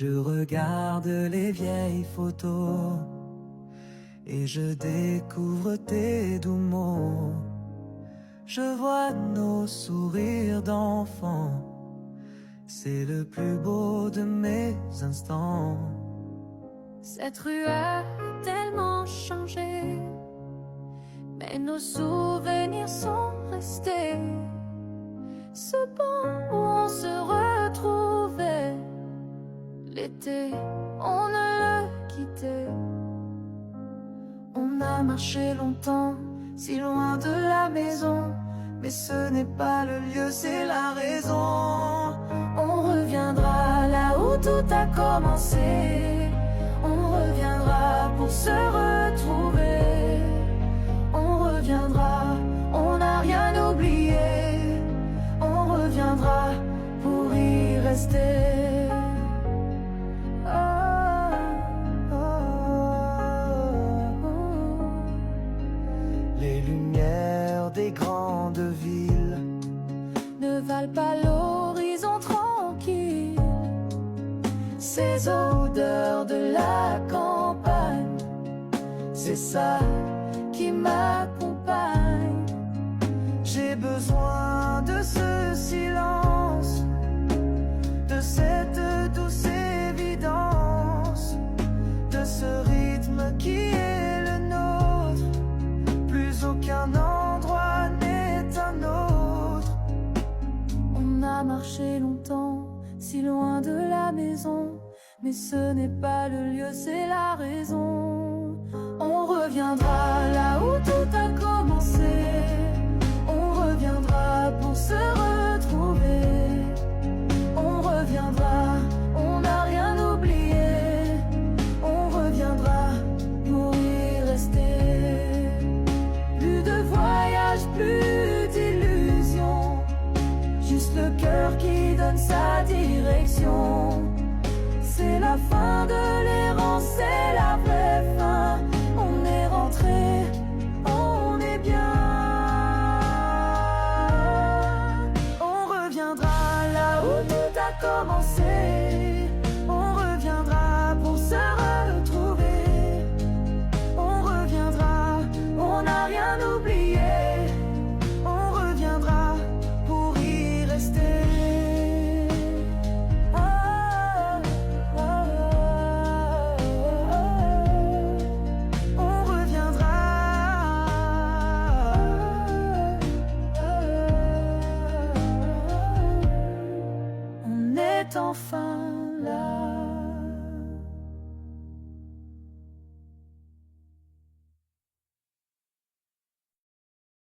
Je regarde les vieilles photos et je découvre tes doux mots. Je vois nos sourires d'enfants, c'est le plus beau de mes instants. Cette rue a tellement changé, mais nos souvenirs sont restés. Ce banc où on se retrouvait, l'été, on ne le quittait. On a marché longtemps, si loin de la maison, mais ce n'est pas le lieu, c'est la raison. On reviendra là où tout a commencé. On reviendra pour se retrouver. On reviendra, on n'a rien oublié. On reviendra pour y rester. Les lumières des grandes villes ne valent pas l'horizon tranquille. Ces odeurs de la campagne, c'est ça qui m'accompagne. J'ai besoin de ce silence, de cette douce évidence, de ce rythme qui est le nôtre. Plus aucun endroit n'est un autre. On a marché longtemps, si loin de la maison, mais ce n'est pas le lieu, c'est la raison. On reviendra là où tout a commencé. On reviendra pour se retrouver. On reviendra, on n'a rien oublié. On reviendra pour y rester. Plus de voyage, plus d'illusions, juste le cœur qui donne sa direction. C'est la fin de l'errance, c'est la vraie fin. On est rentré, on est bien. On reviendra là où tout a commencé. On reviendra pour se retrouver. On reviendra, on n'a rien oublié. On reviendra pour y rester. Enfin là.